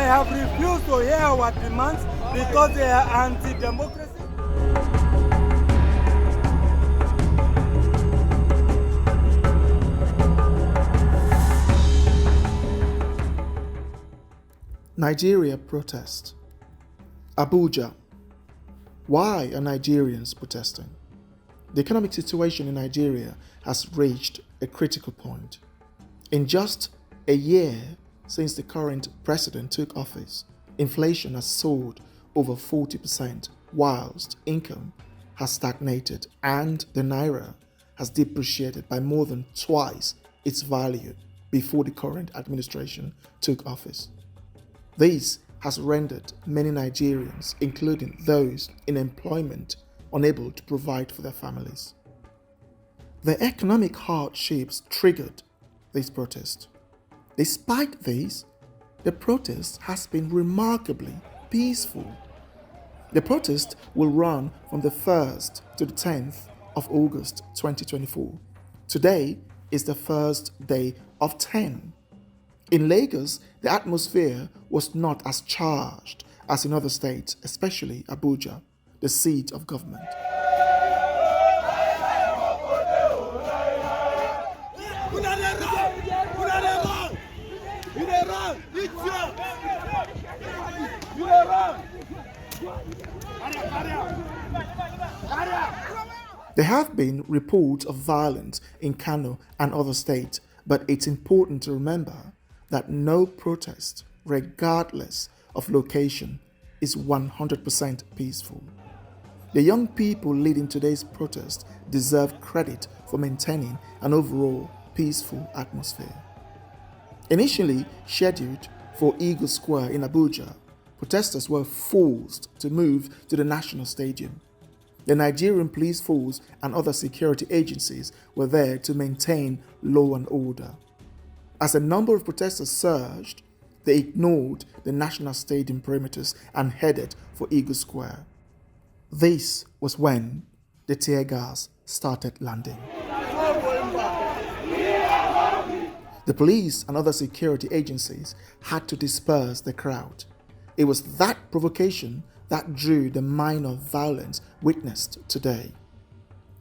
have refused to hear our demands because they are anti-democracy. Nigeria protest. Abuja. Why are Nigerians protesting? The economic situation in Nigeria has reached a critical point. In just a year since the current president took office, inflation has soared over 40%, whilst income has stagnated and the naira has depreciated by more than twice its value before the current administration took office. This has rendered many Nigerians, including those in employment, unable to provide for their families. The economic hardships triggered this protest. Despite this, the protest has been remarkably peaceful. The protest will run from the 1st to the 10th of August 2024. Today is the first day of 10. In Lagos, the atmosphere was not as charged as in other states, especially Abuja, the seat of government. There have been reports of violence in Kano and other states, but it's important to remember that no protest, regardless of location, is 100% peaceful. The young people leading today's protest deserve credit for maintaining an overall peaceful atmosphere. Initially scheduled for Eagle Square in Abuja, protesters were forced to move to the National Stadium. The Nigerian police force and other security agencies were there to maintain law and order. As a number of protesters surged, they ignored the National Stadium perimeters and headed for Eagle Square. This was when the tear gas started landing. The police and other security agencies had to disperse the crowd. It was that provocation that drew the minor violence witnessed today.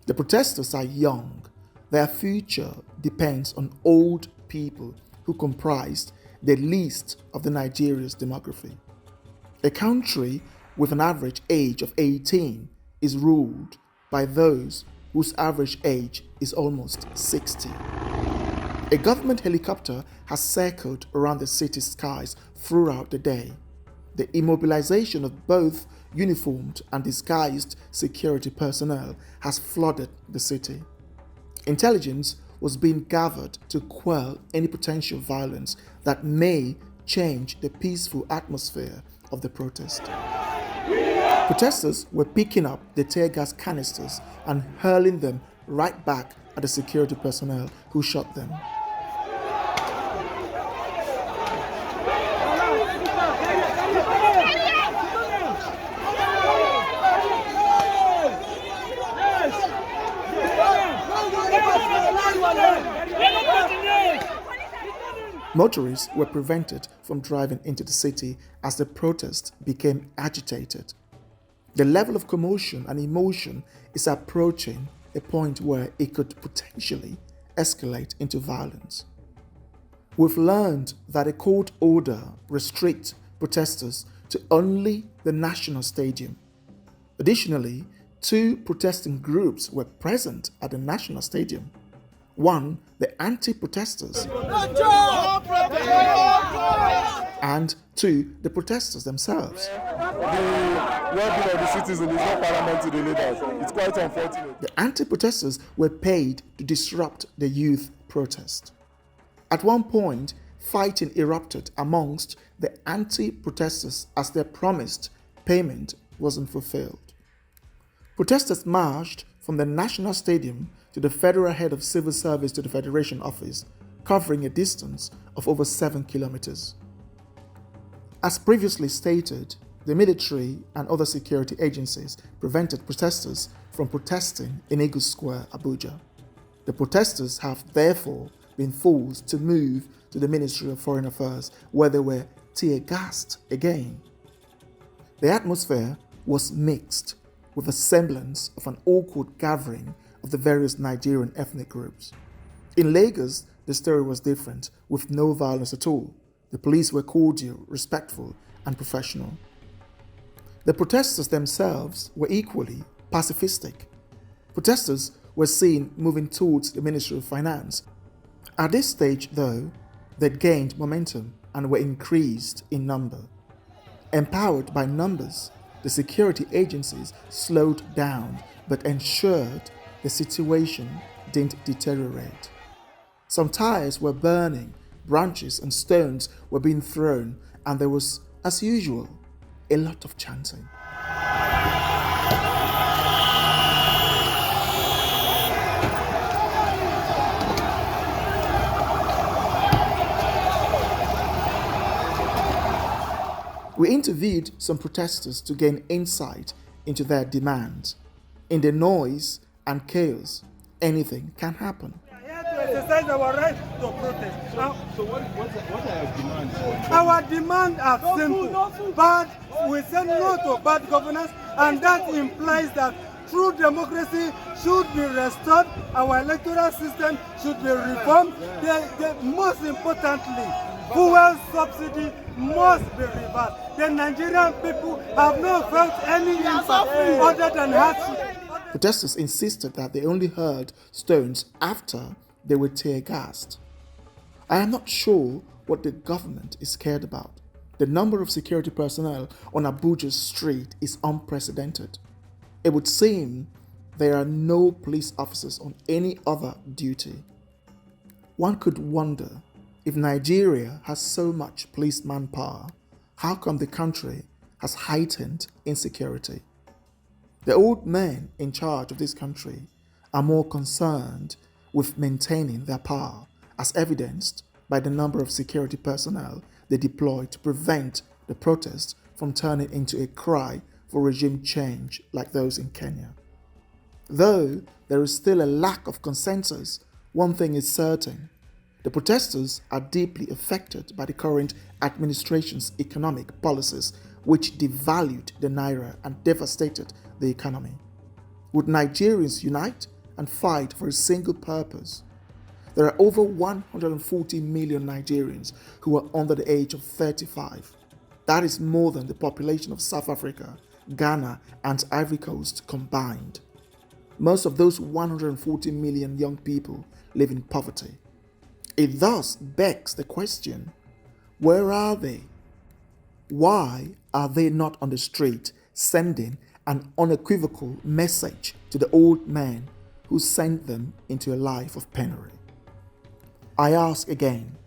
The protesters are young. Their future depends on old people who comprised the least of the Nigeria's demography. A country with an average age of 18 is ruled by those whose average age is almost 60. A government helicopter has circled around the city's skies throughout the day. The immobilization of both uniformed and disguised security personnel has flooded the city. Intelligence was being gathered to quell any potential violence that may change the peaceful atmosphere of the protest. Protesters were picking up the tear gas canisters and hurling them right back at the security personnel who shot them. Motorists were prevented from driving into the city as the protest became agitated. The level of commotion and emotion is approaching a point where it could potentially escalate into violence. We've learned that a court order restricts protesters to only the National Stadium. Additionally, 2 protesting groups were present at the National Stadium. One, the anti-protesters, and 2, the protesters themselves. The well-being of the citizens is not paramount to the leaders. It's quite unfortunate. The anti-protesters were paid to disrupt the youth protest. At one point, fighting erupted amongst the anti-protesters as their promised payment wasn't fulfilled. Protesters marched from the National Stadium to the Federal Head of Civil Service to the Federation Office, covering a distance of over 7 kilometers. As previously stated, the military and other security agencies prevented protesters from protesting in Eagle Square, Abuja. The protesters have therefore been forced to move to the Ministry of Foreign Affairs, where they were tear-gassed again. The atmosphere was mixed with a semblance of an awkward gathering of the various Nigerian ethnic groups. In Lagos, the story was different, with no violence at all. The police were cordial, respectful, and professional. The protesters themselves were equally pacifistic. Protesters were seen moving towards the Ministry of Finance. At this stage, though, they gained momentum and were increased in number. Empowered by numbers, the security agencies slowed down but ensured the situation didn't deteriorate. Some tires were burning, branches and stones were being thrown, and there was, as usual, a lot of chanting. We interviewed some protesters to gain insight into their demands. In the noise and chaos, anything can happen. We are here to exercise our right to protest. So what are your demands? Our demands are simple. We say no to bad governance, and that implies that true democracy should be restored. Our electoral system should be reformed. Most importantly, fuel subsidy must be reversed. The Nigerian people have not felt any impact other than hardship. Protesters insisted that they only heard stones after they were tear-gassed. I am not sure what the government is scared about. The number of security personnel on Abuja's street is unprecedented. It would seem there are no police officers on any other duty. One could wonder, if Nigeria has so much police manpower, how come the country has heightened insecurity? The old men in charge of this country are more concerned with maintaining their power, as evidenced by the number of security personnel they deploy to prevent the protests from turning into a cry for regime change like those in Kenya. Though there is still a lack of consensus, one thing is certain: the protesters are deeply affected by the current administration's economic policies, which devalued the naira and devastated the economy. Would Nigerians unite and fight for a single purpose? There are over 140 million Nigerians who are under the age of 35. That is more than the population of South Africa, Ghana, and Ivory Coast combined. Most of those 140 million young people live in poverty. It thus begs the question, where are they? Why are they not on the street sending an unequivocal message to the old men who sent them into a life of penury? I ask again,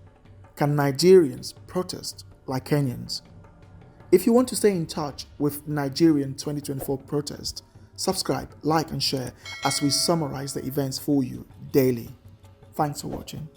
can Nigerians protest like Kenyans? If you want to stay in touch with Nigerian 2024 protest, subscribe, like and share as we summarize the events for you daily. Thanks for watching.